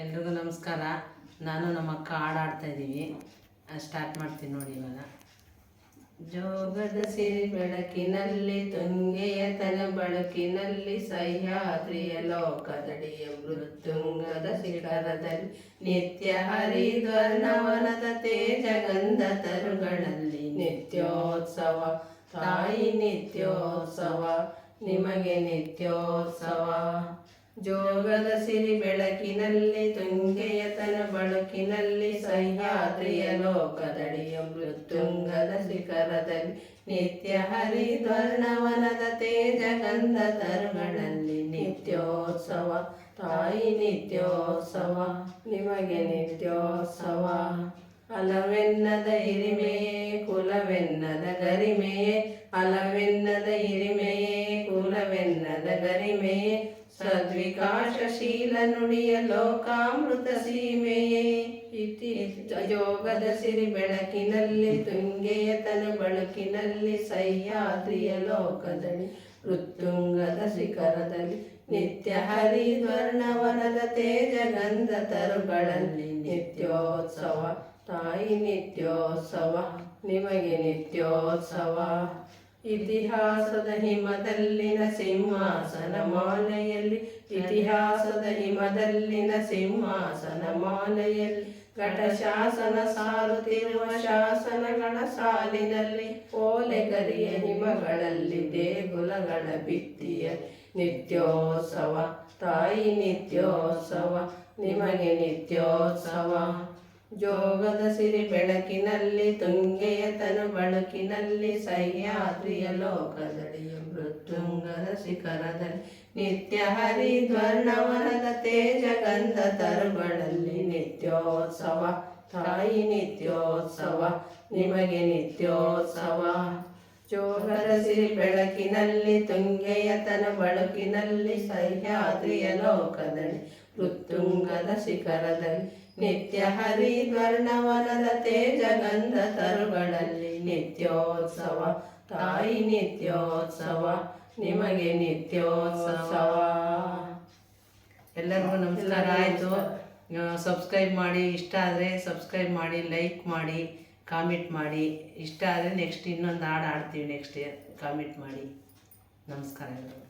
ಎಲ್ರಿಗೂ ನಮಸ್ಕಾರ. ನಾನು ನಮ್ಮ ಅಕ್ಕ ಹಾಡಾಡ್ತಾ ಇದ್ದೀವಿ. ಸ್ಟಾರ್ಟ್ ಮಾಡ್ತೀನಿ ನೋಡಿ ಇವಾಗ. ಜೋಗದ ಸಿರಿ ಬೆಳಕಿನಲ್ಲಿ ತುಂಗೆಯ ತನ ಬಳಕಿನಲ್ಲಿ ಸಹ್ಯಾದ್ರಿಯ ಲೋಕದಡಿಯ ಮೃತ್ಯುಂಗದ ಶಿಖರದಲ್ಲಿ ನಿತ್ಯ ಹರಿದ್ವರ್ಣವನದ ತೇಜಗಂಧ ತರುಗಳಲ್ಲಿ ನಿತ್ಯೋತ್ಸವ ತಾಯಿ ನಿತ್ಯೋತ್ಸವ ನಿಮಗೆ ನಿತ್ಯೋತ್ಸವ. ಜೋಗದ ಸಿರಿ ಬೆಳಕಿನಲ್ಲಿ ತುಂಗೆಯ ತನ ಬಳುಕಿನಲ್ಲಿ ಸಹ್ಯಾದ್ರಿಯ ಲೋಕದಡಿಯ ಮೃತ್ಯುಂಗದ ಶಿಖರದಲ್ಲಿ ನಿತ್ಯ ಹರಿದ್ವರ್ಣವನದ ತೇಜಗಂಧ ತರುಗಳಲ್ಲಿ ನಿತ್ಯೋತ್ಸವ ತಾಯಿ ನಿತ್ಯೋತ್ಸವ ನಿಮಗೆ ನಿತ್ಯೋತ್ಸವ. ಅಲವೆನ್ನದ ಹಿರಿಮೆಯೇ ಕುಲವೆನ್ನದ ಗರಿಮೆಯೇ ಅಲವೆನ್ನದ ಹಿರಿಮೆಯೇ ಕುಲವೆನ್ನದ ಗರಿಮೆಯೇ ಸದ್ವಿಕಾಸಶೀಲ ನುಡಿಯ ಲೋಕಾಮೃತ ಸೀಮೆಯೇ. ಯೋಗದ ಸಿರಿ ಬೆಳಕಿನಲ್ಲಿ ತುಂಗೆಯ ತನ ಬಳುಕಿನಲ್ಲಿ ಸಹ್ಯಾದ್ರಿಯ ಲೋಕದಲ್ಲಿ ಮೃತ್ಯುಂಗದ ಶಿಖರದಲ್ಲಿ ನಿತ್ಯ ಹರಿದ್ವರ್ಣವನದ ತೇಜಗಂಧ ತರುಗಳಲ್ಲಿ ನಿತ್ಯೋತ್ಸವ ತಾಯಿ ನಿತ್ಯೋತ್ಸವ ನಿಮಗೆ ನಿತ್ಯೋತ್ಸವ. ಇತಿಹಾಸದ ಹಿಮದಲ್ಲಿನ ಸಿಂಹಾಸನ ಮಾಲೆಯಲ್ಲಿ ಇತಿಹಾಸದ ಹಿಮದಲ್ಲಿನ ಸಿಂಹಾಸನ ಮಾಲೆಯಲ್ಲಿ ಘಟಶಾಸನ ಸಾರುತ್ತಿರುವ ಶಾಸನಗಳ ಸಾಲಿನಲ್ಲಿ ಓಲೆಗರಿಯ ಹಿಮಗಳಲ್ಲಿ ದೇಗುಲಗಳ ಭಿತ್ತಿಯ ನಿತ್ಯೋತ್ಸವ ತಾಯಿ ನಿತ್ಯೋತ್ಸವ ನಿಮಗೆ ನಿತ್ಯೋತ್ಸವ. ಜೋಗದ ಸಿರಿ ಬೆಳಕಿನಲ್ಲಿ ತುಂಗೆಯ ತನು ಬಳುಕಿನಲ್ಲಿ ಸಹ್ಯಾದ್ರಿಯ ಲೋಕದಡಿಯ ಮೃತ್ಯುಂಗದ ಶಿಖರದಲ್ಲಿ ನಿತ್ಯ ಹರಿದ್ವರ್ಣವನದ ತೇಜಗಂಧ ತರುಗಳಲ್ಲಿ ನಿತ್ಯೋತ್ಸವ ತಾಯಿ ನಿತ್ಯೋತ್ಸವ ನಿಮಗೆ ನಿತ್ಯೋತ್ಸವ. ಜೋಗದ ಸಿರಿ ಬೆಳಕಿನಲ್ಲಿ ತುಂಗೆಯ ತನ ಬಳುಕಿನಲ್ಲಿ ಸಹ್ಯಾದ್ರಿಯ ಲೋಕದಲ್ಲಿ ಮೃತ್ಯುಂಗದ ಶಿಖರದಲ್ಲಿ ನಿತ್ಯ ಹರಿದ್ವರ್ಣವನದ ತೇಜಗಂಧ ತರುಗಳಲ್ಲಿ ನಿತ್ಯೋತ್ಸವ ತಾಯಿ ನಿತ್ಯೋತ್ಸವ ನಿಮಗೆ ನಿತ್ಯೋತ್ಸವ. ಎಲ್ಲರಿಗೂ ನಮಸ್ಕಾರ. ಆಯಿತು, ಸಬ್ಸ್ಕ್ರೈಬ್ ಮಾಡಿ. ಇಷ್ಟ ಆದರೆ ಸಬ್ಸ್ಕ್ರೈಬ್ ಮಾಡಿ, ಲೈಕ್ ಮಾಡಿ, ಕಾಮೆಂಟ್ ಮಾಡಿ. ಇಷ್ಟ ಆದರೆ ನೆಕ್ಸ್ಟ್ ಇನ್ನೊಂದು ಹಾಡು ಆಡ್ತೀವಿ. ನೆಕ್ಸ್ಟ್ ಕಾಮೆಂಟ್ ಮಾಡಿ. ನಮಸ್ಕಾರ ಎಲ್ಲರಿಗೂ.